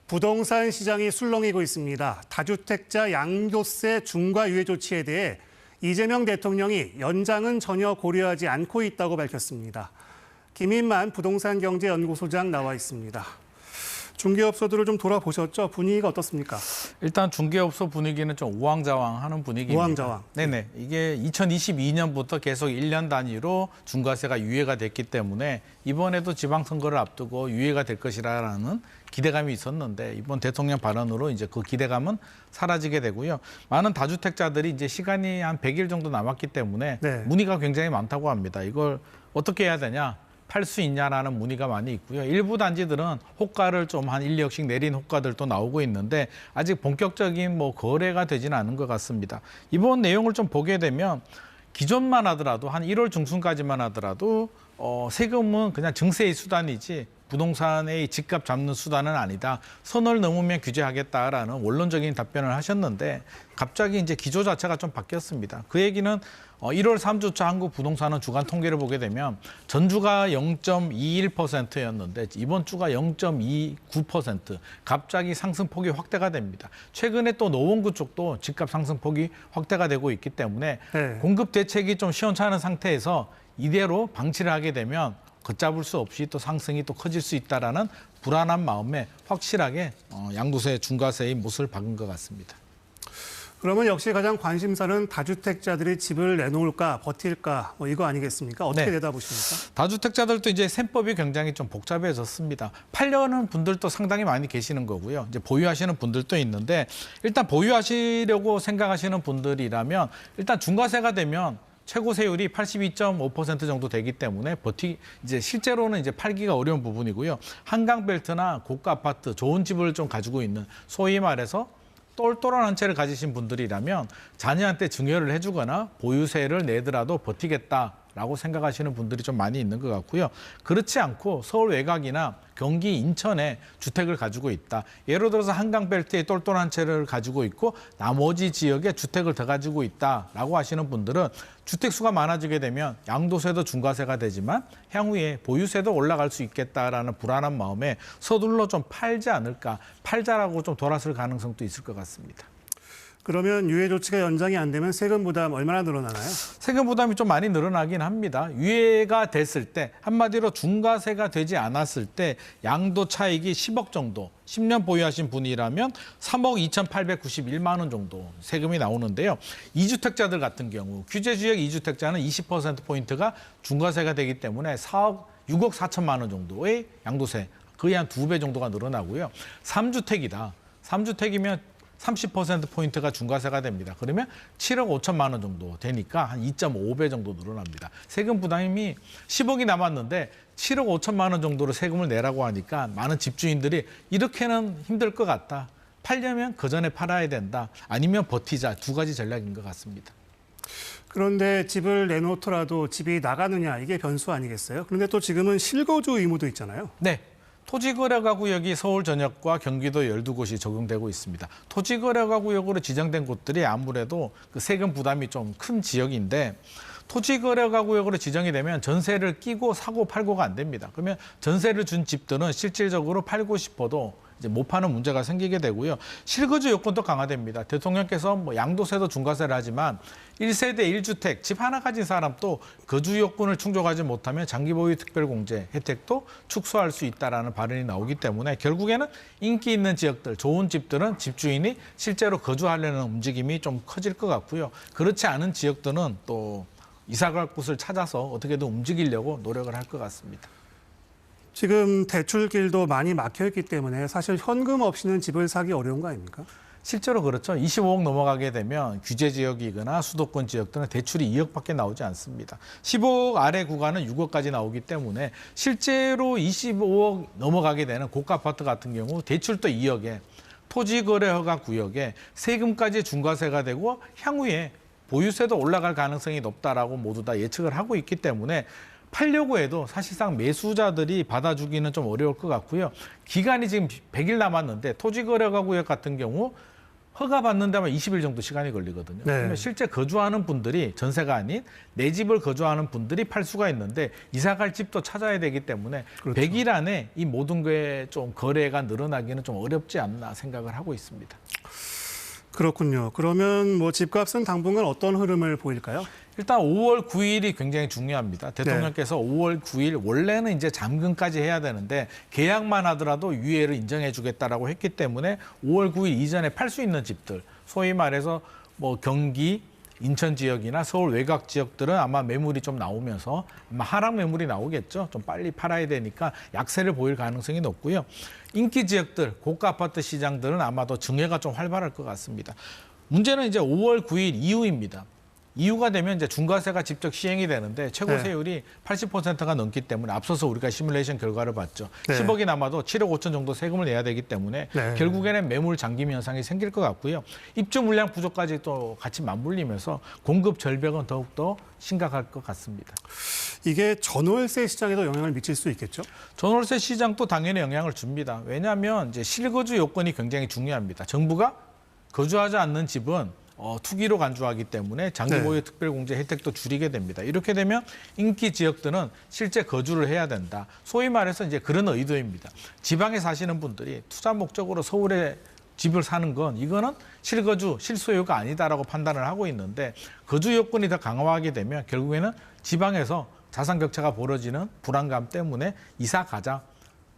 부동산 시장이 술렁이고 있습니다. 다주택자 양도세 중과 유예 조치에 대해 이재명 대통령이 연장은 전혀 고려하지 않고 있다고 밝혔습니다. 김인만 부동산경제연구소장 나와 있습니다. 중개업소들을 좀 돌아보셨죠? 분위기가 어떻습니까? 일단 중개업소 분위기는 좀 우왕좌왕하는 분위기입니다. 우왕좌왕. 네네. 이게 2022년부터 계속 1년 단위로 중과세가 유예가 됐기 때문에 이번에도 지방선거를 앞두고 유예가 될 것이라는 기대감이 있었는데 이번 대통령 발언으로 이제 그 기대감은 사라지게 되고요. 많은 다주택자들이 이제 시간이 한 100일 정도 남았기 때문에 문의가 굉장히 많다고 합니다. 이걸 어떻게 해야 되냐? 팔 수 있냐라는 문의가 많이 있고요. 일부 단지들은 호가를 좀 한 1, 2억씩 내린 호가들도 나오고 있는데 아직 본격적인 거래가 되지는 않은 것 같습니다. 이번 내용을 좀 보게 되면 기존만 하더라도 한 1월 중순까지만 하더라도 세금은 그냥 증세의 수단이지 부동산의 집값 잡는 수단은 아니다. 선을 넘으면 규제하겠다라는 원론적인 답변을 하셨는데 갑자기 이제 기조 자체가 좀 바뀌었습니다. 그 얘기는 1월 3주차 한국 부동산은 주간 통계를 보게 되면 전주가 0.21%였는데 이번 주가 0.29% 갑자기 상승폭이 확대가 됩니다. 최근에 또 노원구 쪽도 집값 상승폭이 확대가 되고 있기 때문에 공급 대책이 좀 시원찮은 상태에서 이대로 방치를 하게 되면 걷잡을 수 없이 또 상승이 또 커질 수 있다라는 불안한 마음에 확실하게 양도세 중과세의 못을 박은 것 같습니다. 그러면 역시 가장 관심사는 다주택자들이 집을 내놓을까 버틸까 이거 아니겠습니까? 어떻게 내다보십니까? 다주택자들도 이제 셈법이 굉장히 좀 복잡해졌습니다. 팔려는 분들도 상당히 많이 계시는 거고요. 이제 보유하시는 분들도 있는데 일단 보유하시려고 생각하시는 분들이라면 일단 중과세가 되면 최고 세율이 82.5% 정도 되기 때문에 이제 실제로는 이제 팔기가 어려운 부분이고요. 한강벨트나 고가 아파트, 좋은 집을 좀 가지고 있는 소위 말해서 똘똘한 한 채를 가지신 분들이라면 자녀한테 증여를 해주거나 보유세를 내더라도 버티겠다라고 생각하시는 분들이 좀 많이 있는 것 같고요. 그렇지 않고 서울 외곽이나 경기 인천에 주택을 가지고 있다. 예를 들어서 한강벨트에 똘똘한 한 채를 가지고 있고 나머지 지역에 주택을 더 가지고 있다라고 하시는 분들은 주택수가 많아지게 되면 양도세도 중과세가 되지만 향후에 보유세도 올라갈 수 있겠다라는 불안한 마음에 서둘러 좀 팔지 않을까, 팔자라고 좀 돌아설 가능성도 있을 것 같습니다. 그러면 유예 조치가 연장이 안 되면 세금 부담 얼마나 늘어나나요? 세금 부담이 좀 많이 늘어나긴 합니다. 유예가 됐을 때 한마디로 중과세가 되지 않았을 때 양도 차익이 10억 정도, 10년 보유하신 분이라면 3억 2,891만 원 정도 세금이 나오는데요. 2주택자들 같은 경우 규제지역 2주택자는 20%포인트가 중과세가 되기 때문에 6억 4천만 원 정도의 양도세, 거의 한 2배 정도가 늘어나고요. 3주택이다. 3주택이면 30%포인트가 중과세가 됩니다. 그러면 7억 5천만 원 정도 되니까 한 2.5배 정도 늘어납니다. 세금 부담이 10억이 남았는데 7억 5천만 원 정도로 세금을 내라고 하니까 많은 집주인들이 이렇게는 힘들 것 같다. 팔려면 그 전에 팔아야 된다. 아니면 버티자. 두 가지 전략인 것 같습니다. 그런데 집을 내놓더라도 집이 나가느냐 이게 변수 아니겠어요? 그런데 또 지금은 실거주 의무도 있잖아요. 네. 토지거래가구역이 서울 전역과 경기도 12곳이 적용되고 있습니다. 토지거래가구역으로 지정된 곳들이 아무래도 그 세금 부담이 좀 큰 지역인데 토지거래가구역으로 지정이 되면 전세를 끼고 사고 팔고가 안 됩니다. 그러면 전세를 준 집들은 실질적으로 팔고 싶어도 이제 못 파는 문제가 생기게 되고요. 실거주 요건도 강화됩니다. 대통령께서 양도세도 중과세를 하지만 1세대 1주택 집 하나 가진 사람도 거주 요건을 충족하지 못하면 장기보유 특별공제 혜택도 축소할 수 있다라는 발언이 나오기 때문에 결국에는 인기 있는 지역들, 좋은 집들은 집주인이 실제로 거주하려는 움직임이 좀 커질 것 같고요. 그렇지 않은 지역들은 또 이사갈 곳을 찾아서 어떻게든 움직이려고 노력을 할 것 같습니다. 지금 대출길도 많이 막혀있기 때문에 사실 현금 없이는 집을 사기 어려운 거 아닙니까? 실제로 그렇죠. 25억 넘어가게 되면 규제 지역이거나 수도권 지역들은 대출이 2억밖에 나오지 않습니다. 15억 아래 구간은 6억까지 나오기 때문에 실제로 25억 넘어가게 되는 고가 아파트 같은 경우 대출도 2억에 토지거래허가 구역에 세금까지 중과세가 되고 향후에 보유세도 올라갈 가능성이 높다라고 모두 다 예측을 하고 있기 때문에 팔려고 해도 사실상 매수자들이 받아주기는 좀 어려울 것 같고요. 기간이 지금 100일 남았는데 토지거래가구역 같은 경우 허가 받는 데만 20일 정도 시간이 걸리거든요. 그러면 실제 거주하는 분들이 전세가 아닌 내 집을 거주하는 분들이 팔 수가 있는데 이사 갈 집도 찾아야 되기 때문에 그렇죠. 100일 안에 이 모든 게 좀 거래가 늘어나기는 좀 어렵지 않나 생각을 하고 있습니다. 그렇군요. 그러면 뭐 집값은 당분간 어떤 흐름을 보일까요? 일단 5월 9일이 굉장히 중요합니다. 대통령께서 5월 9일 원래는 이제 잠금까지 해야 되는데 계약만 하더라도 유예를 인정해 주겠다라고 했기 때문에 5월 9일 이전에 팔 수 있는 집들, 소위 말해서 뭐 경기, 인천 지역이나 서울 외곽 지역들은 아마 매물이 좀 나오면서 아마 하락 매물이 나오겠죠. 좀 빨리 팔아야 되니까 약세를 보일 가능성이 높고요. 인기 지역들, 고가 아파트 시장들은 아마도 증여가 좀 활발할 것 같습니다. 문제는 이제 5월 9일 이후입니다. 이후가 되면 이제 중과세가 직접 시행이 되는데 최고 세율이 80%가 넘기 때문에 앞서서 우리가 시뮬레이션 결과를 봤죠. 10억이 남아도 7억 5천 정도 세금을 내야 되기 때문에 결국에는 매물 잠김 현상이 생길 것 같고요. 입주 물량 부족까지 또 같이 맞물리면서 공급 절벽은 더욱더 심각할 것 같습니다. 이게 전월세 시장에도 영향을 미칠 수 있겠죠? 전월세 시장도 당연히 영향을 줍니다. 왜냐하면 이제 실거주 요건이 굉장히 중요합니다. 정부가 거주하지 않는 집은 투기로 간주하기 때문에 장기 보유 특별공제 혜택도 줄이게 됩니다. 이렇게 되면 인기 지역들은 실제 거주를 해야 된다. 소위 말해서 이제 그런 의도입니다. 지방에 사시는 분들이 투자 목적으로 서울에 집을 사는 건 이거는 실거주, 실소유가 아니다라고 판단을 하고 있는데 거주 요건이 더 강화하게 되면 결국에는 지방에서 자산 격차가 벌어지는 불안감 때문에 이사 가자.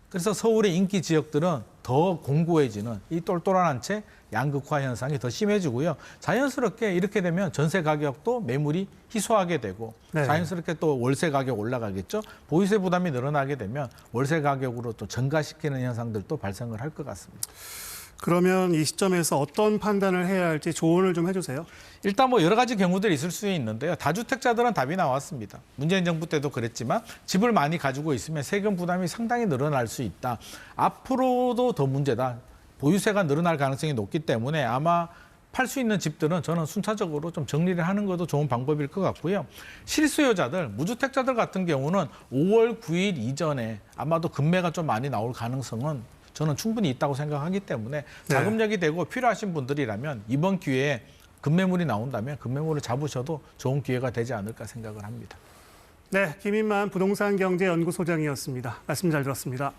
그래서 서울의 인기 지역들은 더 공고해지는 이 똘똘한 한 채 양극화 현상이 더 심해지고요. 자연스럽게 이렇게 되면 전세 가격도 매물이 희소하게 되고 자연스럽게 또 월세 가격 올라가겠죠. 보유세 부담이 늘어나게 되면 월세 가격으로 또 증가시키는 현상들도 발생을 할 것 같습니다. 그러면 이 시점에서 어떤 판단을 해야 할지 조언을 좀 해주세요. 일단 뭐 여러 가지 경우들이 있을 수 있는데요. 다주택자들은 답이 나왔습니다. 문재인 정부 때도 그랬지만 집을 많이 가지고 있으면 세금 부담이 상당히 늘어날 수 있다. 앞으로도 더 문제다. 보유세가 늘어날 가능성이 높기 때문에 아마 팔 수 있는 집들은 저는 순차적으로 좀 정리를 하는 것도 좋은 방법일 것 같고요. 실수요자들, 무주택자들 같은 경우는 5월 9일 이전에 아마도 급매가 좀 많이 나올 가능성은 저는 충분히 있다고 생각하기 때문에 자금력이 되고 필요하신 분들이라면 이번 기회에 급매물이 나온다면 급매물을 잡으셔도 좋은 기회가 되지 않을까 생각을 합니다. 네, 김인만 부동산경제연구소장이었습니다. 말씀 잘 들었습니다.